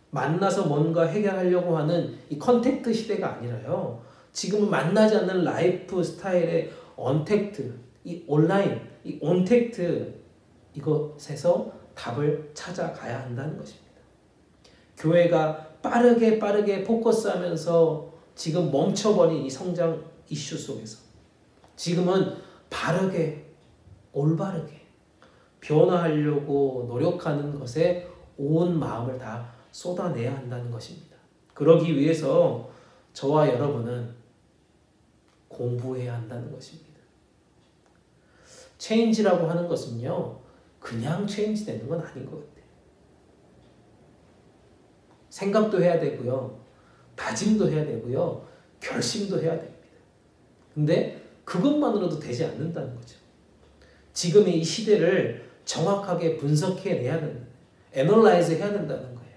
만나서 뭔가 해결하려고 하는 이 컨택트 시대가 아니라요. 지금은 만나지 않는 라이프 스타일의 언택트, 이 온라인, 이 온택트 이것에서 답을 찾아가야 한다는 것입니다. 교회가 빠르게 포커스하면서 지금 멈춰버린 이 성장 이슈 속에서 지금은 바르게 올바르게 변화하려고 노력하는 것에 온 마음을 다 쏟아내야 한다는 것입니다. 그러기 위해서 저와 여러분은 공부해야 한다는 것입니다. 체인지라고 하는 것은요, 그냥 체인지 되는 건 아닌 것 같아요. 생각도 해야 되고요, 다짐도 해야 되고요, 결심도 해야 됩니다. 근데 그것만으로도 되지 않는다는 거죠. 지금의 이 시대를 정확하게 분석해내야 된다. 애널라이즈 해야 된다는 거예요.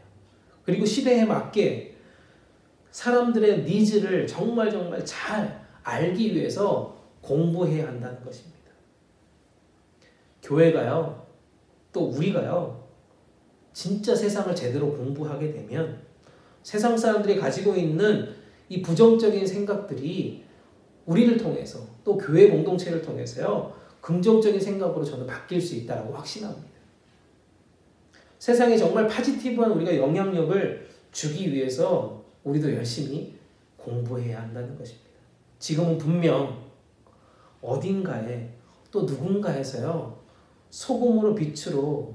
그리고 시대에 맞게 사람들의 니즈를 정말 잘 알기 위해서 공부해야 한다는 것입니다. 교회가요, 또 우리가요, 진짜 세상을 제대로 공부하게 되면 세상 사람들이 가지고 있는 이 부정적인 생각들이 우리를 통해서 또 교회 공동체를 통해서요, 긍정적인 생각으로 저는 바뀔 수 있다고 확신합니다. 세상에 정말 포지티브한 우리가 영향력을 주기 위해서 우리도 열심히 공부해야 한다는 것입니다. 지금은 분명 어딘가에 또 누군가에서요, 소금으로 빛으로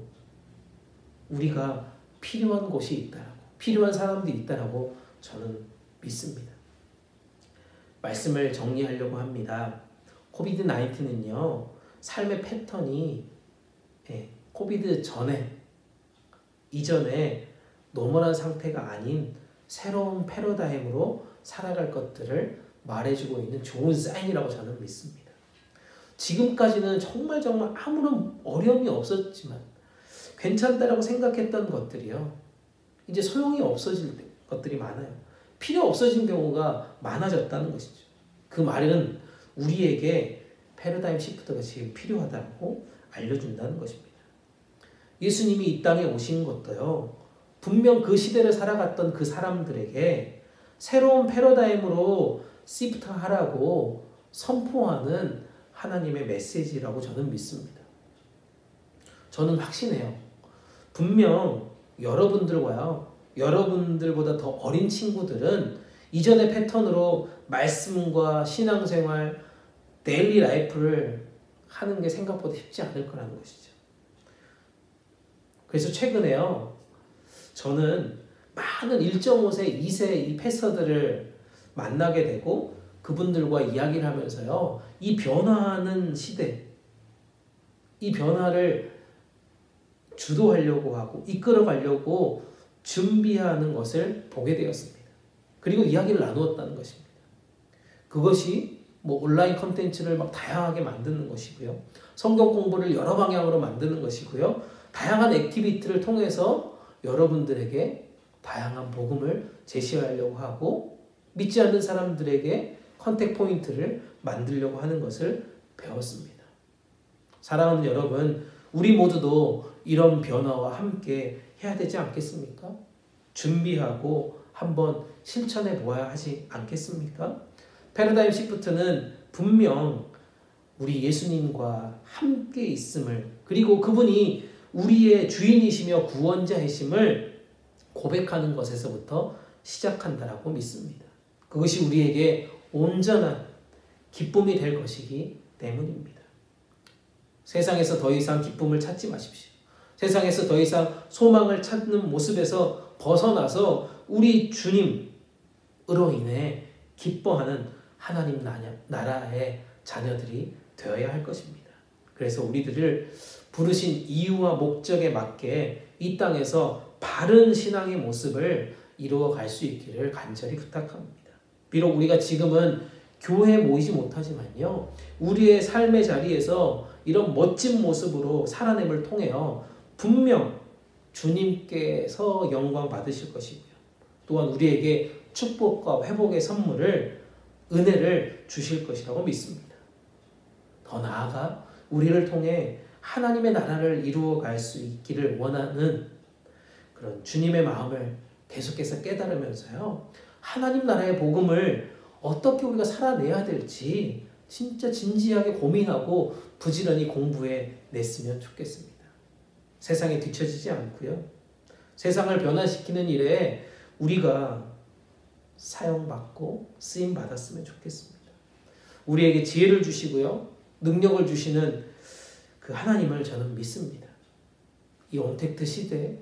우리가 필요한 곳이 있다라고, 필요한 사람들이 있다라고 저는 믿습니다. 말씀을 정리하려고 합니다. 코비드-19는요, 삶의 패턴이 코비드 전에, 이전에 노멀한 상태가 아닌 새로운 패러다임으로 살아갈 것들을 말해주고 있는 좋은 사인이라고 저는 믿습니다. 지금까지는 정말 아무런 어려움이 없었지만 괜찮다라고 생각했던 것들이요, 이제 소용이 없어질 것들이 많아요. 필요 없어진 경우가 많아졌다는 것이죠. 그 말은 우리에게 패러다임 시프트가 지금 필요하다고 알려준다는 것입니다. 예수님이 이 땅에 오신 것도요, 분명 그 시대를 살아갔던 그 사람들에게 새로운 패러다임으로 시프트하라고 선포하는 하나님의 메시지라고 저는 믿습니다. 저는 확신해요. 분명 여러분들보다 더 어린 친구들은 이전의 패턴으로 말씀과 신앙생활, 데일리 라이프를 하는 게 생각보다 쉽지 않을 거라는 것이죠. 그래서 최근에요, 저는 많은 1.5세, 2세 이 패서들을 만나게 되고 그분들과 이야기를 하면서요, 이 변화하는 시대, 이 변화를 주도하려고 하고 이끌어가려고 준비하는 것을 보게 되었습니다. 그리고 이야기를 나누었다는 것입니다. 그것이 온라인 컨텐츠를 막 다양하게 만드는 것이고요. 성경 공부를 여러 방향으로 만드는 것이고요. 다양한 액티비티를 통해서 여러분들에게 다양한 복음을 제시하려고 하고 믿지 않는 사람들에게 컨택 포인트를 만들려고 하는 것을 배웠습니다. 사랑하는 여러분, 우리 모두도 이런 변화와 함께 해야 되지 않겠습니까? 준비하고 한번 실천해 보아야 하지 않겠습니까? 패러다임 시프트는 분명 우리 예수님과 함께 있음을, 그리고 그분이 우리의 주인이시며 구원자이심을 고백하는 것에서부터 시작한다라고 믿습니다. 그것이 우리에게 온전한 기쁨이 될 것이기 때문입니다. 세상에서 더 이상 기쁨을 찾지 마십시오. 세상에서 더 이상 소망을 찾는 모습에서 벗어나서 우리 주님으로 인해 기뻐하는 하나님 나라의 자녀들이 되어야 할 것입니다. 그래서 우리들을 부르신 이유와 목적에 맞게 이 땅에서 바른 신앙의 모습을 이루어갈 수 있기를 간절히 부탁합니다. 비록 우리가 지금은 교회에 모이지 못하지만요, 우리의 삶의 자리에서 이런 멋진 모습으로 살아냄을 통해요, 분명 주님께서 영광 받으실 것이고요. 또한 우리에게 축복과 회복의 선물을, 은혜를 주실 것이라고 믿습니다. 더 나아가 우리를 통해 하나님의 나라를 이루어갈 수 있기를 원하는 그런 주님의 마음을 계속해서 깨달으면서요, 하나님 나라의 복음을 어떻게 우리가 살아내야 될지 진짜 진지하게 고민하고 부지런히 공부해 냈으면 좋겠습니다. 세상에 뒤처지지 않고요, 세상을 변화시키는 일에 우리가 사용받고 쓰임받았으면 좋겠습니다. 우리에게 지혜를 주시고요, 능력을 주시는 그 하나님을 저는 믿습니다. 이 온택트 시대,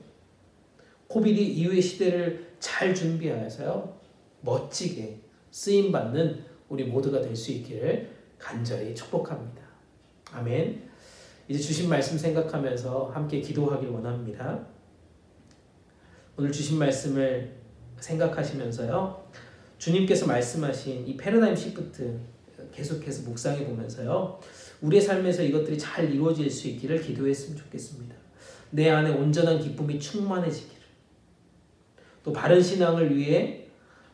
코비드 이후의 시대를 잘 준비하여서요, 멋지게 쓰임받는 우리 모두가 될 수 있기를 간절히 축복합니다. 아멘. 이제 주신 말씀 생각하면서 함께 기도하길 원합니다. 오늘 주신 말씀을 생각하시면서요, 주님께서 말씀하신 이 패러다임 시프트 계속해서 묵상해 보면서요, 우리의 삶에서 이것들이 잘 이루어질 수 있기를 기도했으면 좋겠습니다. 내 안에 온전한 기쁨이 충만해지기를, 또 바른 신앙을 위해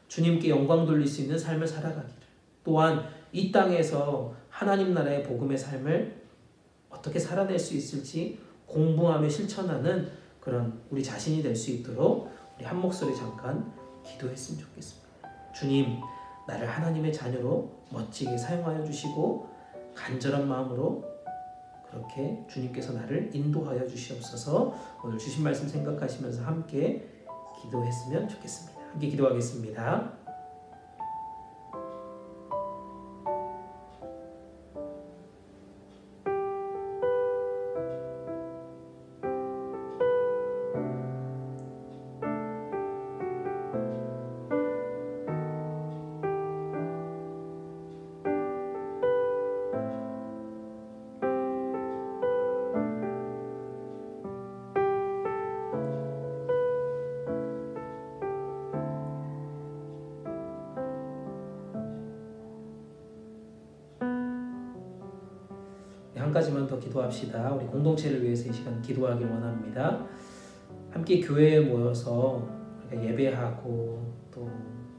주님께 영광 돌릴 수 있는 삶을 살아가기를, 또한 이 땅에서 하나님 나라의 복음의 삶을 어떻게 살아낼 수 있을지 공부하며 실천하는 그런 우리 자신이 될 수 있도록 우리 한 목소리 잠깐 기도했으면 좋겠습니다. 주님, 나를 하나님의 자녀로 멋지게 사용하여 주시고 간절한 마음으로 그렇게 주님께서 나를 인도하여 주시옵소서. 오늘 주신 말씀 생각하시면서 함께 기도했으면 좋겠습니다. 함께 기도하겠습니다. 한 가지만 더 기도합시다. 우리 공동체를 위해서 이 시간 기도하길 원합니다. 함께 교회에 모여서 예배하고 또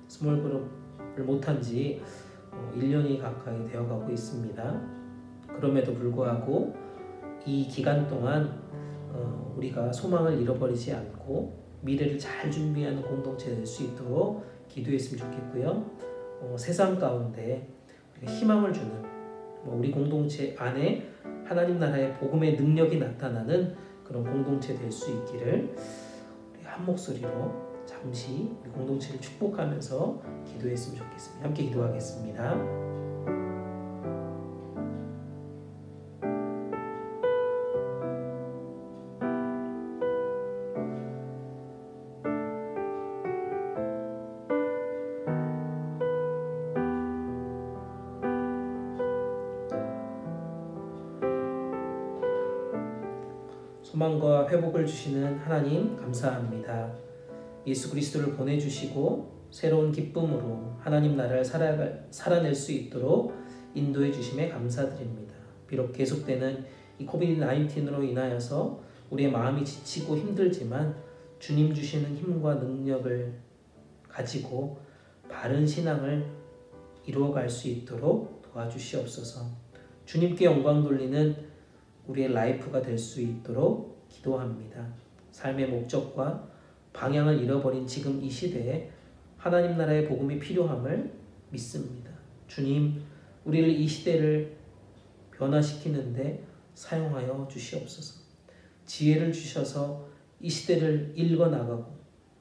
스몰 그룹을 못한 지 1년이 가까이 되어가고 있습니다. 그럼에도 불구하고 이 기간 동안 우리가 소망을 잃어버리지 않고 미래를 잘 준비하는 공동체 될 수 있도록 기도했으면 좋겠고요. 세상 가운데 우리가 희망을 주는 우리 공동체 안에 하나님 나라의 복음의 능력이 나타나는 그런 공동체 될 수 있기를 우리 한 목소리로 잠시 우리 공동체를 축복하면서 기도했으면 좋겠습니다. 함께 기도하겠습니다. 소망과 회복을 주시는 하나님 감사합니다. 예수 그리스도를 보내주시고 새로운 기쁨으로 하나님 나라를 살아낼 수 있도록 인도해 주심에 감사드립니다. 비록 계속되는 이 코비드-19로 인하여서 우리의 마음이 지치고 힘들지만 주님 주시는 힘과 능력을 가지고 바른 신앙을 이루어갈 수 있도록 도와주시옵소서. 주님께 영광 돌리는 우리의 라이프가 될 수 있도록 기도합니다. 삶의 목적과 방향을 잃어버린 지금 이 시대에 하나님 나라의 복음이 필요함을 믿습니다. 주님, 우리를 이 시대를 변화시키는데 사용하여 주시옵소서. 지혜를 주셔서 이 시대를 읽어나가고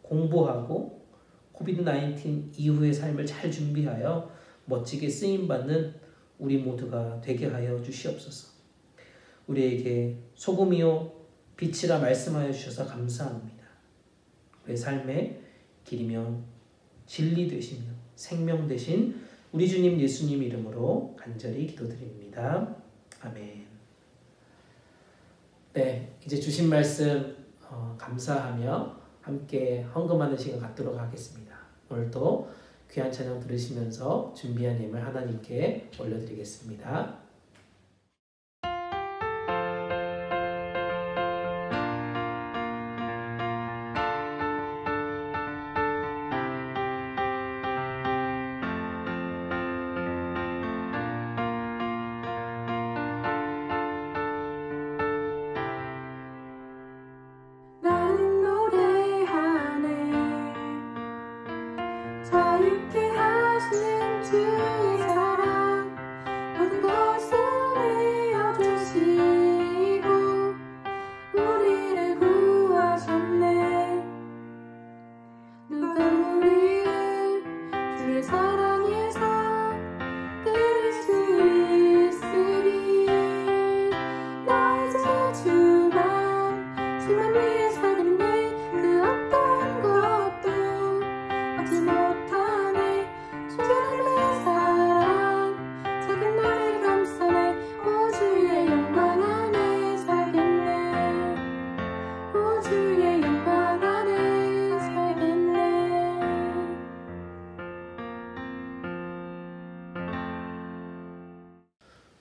공부하고 코비드-19 이후의 삶을 잘 준비하여 멋지게 쓰임받는 우리 모두가 되게 하여 주시옵소서. 우리에게 소금이요 빛이라 말씀하여 주셔서 감사합니다. 우리의 삶의 길이며 진리 되시며 생명 되신 우리 주님 예수님 이름으로 간절히 기도드립니다. 아멘. 네, 이제 주신 말씀 감사하며 함께 헌금하는 시간 갖도록 하겠습니다. 오늘도 귀한 찬양 들으시면서 준비한 예물 하나님께 올려드리겠습니다.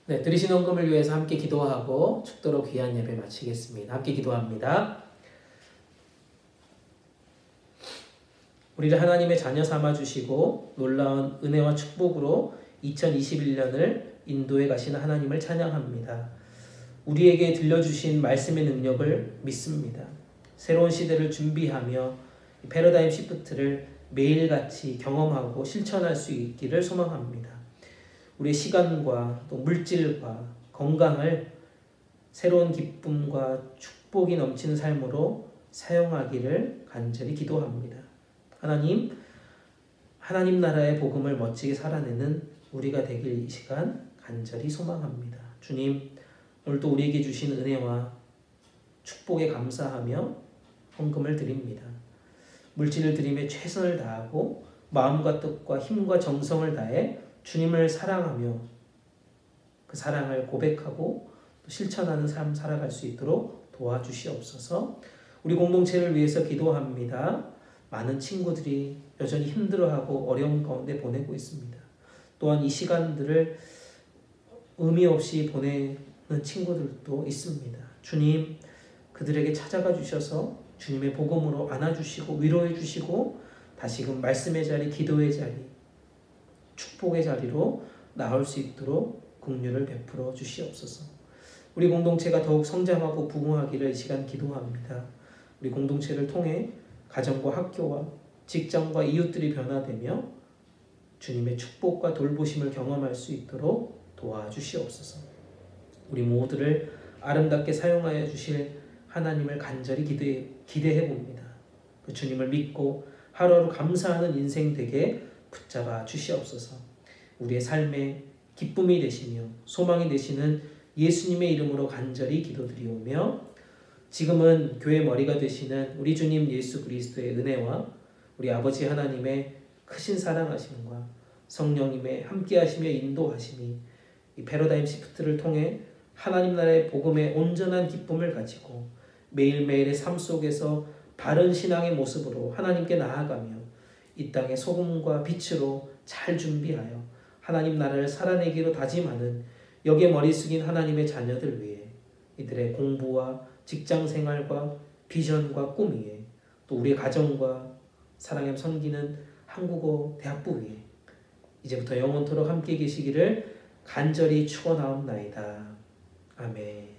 네, 드리신 헌금을 위해서 함께 기도하고 축도로 귀한 예배 마치겠습니다. 함께 기도합니다. 우리를 하나님의 자녀 삼아 주시고 놀라운 은혜와 축복으로 2021년을 인도해 가시는 하나님을 찬양합니다. 우리에게 들려주신 말씀의 능력을 믿습니다. 새로운 시대를 준비하며 패러다임 시프트를 매일같이 경험하고 실천할 수 있기를 소망합니다. 우리의 시간과 또 물질과 건강을 새로운 기쁨과 축복이 넘치는 삶으로 사용하기를 간절히 기도합니다. 하나님 나라의 복음을 멋지게 살아내는 우리가 되길 이 시간 간절히 소망합니다. 주님, 오늘도 우리에게 주신 은혜와 축복에 감사하며 헌금을 드립니다. 물질을 드리며 최선을 다하고 마음과 뜻과 힘과 정성을 다해 주님을 사랑하며 그 사랑을 고백하고 또 실천하는 삶 살아갈 수 있도록 도와주시옵소서. 우리 공동체를 위해서 기도합니다. 많은 친구들이 여전히 힘들어하고 어려운 가운데 보내고 있습니다. 또한 이 시간들을 의미 없이 보내는 친구들도 있습니다. 주님, 그들에게 찾아가 주셔서 주님의 복음으로 안아주시고 위로해 주시고 다시금 말씀의 자리, 기도의 자리, 축복의 자리로 나올 수 있도록 긍휼을 베풀어 주시옵소서. 우리 공동체가 더욱 성장하고 부흥하기를 이 시간 기도합니다. 우리 공동체를 통해 가정과 학교와 직장과 이웃들이 변화되며 주님의 축복과 돌보심을 경험할 수 있도록 도와주시옵소서. 우리 모두를 아름답게 사용하여 주실 하나님을 간절히 기대해 봅니다. 그 주님을 믿고 하루하루 감사하는 인생 되게 붙잡아 주시옵소서. 우리의 삶에 기쁨이 되시며 소망이 되시는 예수님의 이름으로 간절히 기도드리오며, 지금은 교회 머리가 되시는 우리 주님 예수 그리스도의 은혜와 우리 아버지 하나님의 크신 사랑하심과 성령님의 함께하시며 인도하심이 이 패러다임 시프트를 통해 하나님 나라의 복음의 온전한 기쁨을 가지고 매일매일의 삶 속에서 바른 신앙의 모습으로 하나님께 나아가며 이 땅의 소금과 빛으로 잘 준비하여 하나님 나라를 살아내기로 다짐하는 여기에 머리 숙인 하나님의 자녀들 위해, 이들의 공부와 직장생활과 비전과 꿈 위에, 또 우리의 가정과 사랑에 섬기는 한국어 대학부 위에 이제부터 영원토록 함께 계시기를 간절히 축원하옵나이다. 아멘.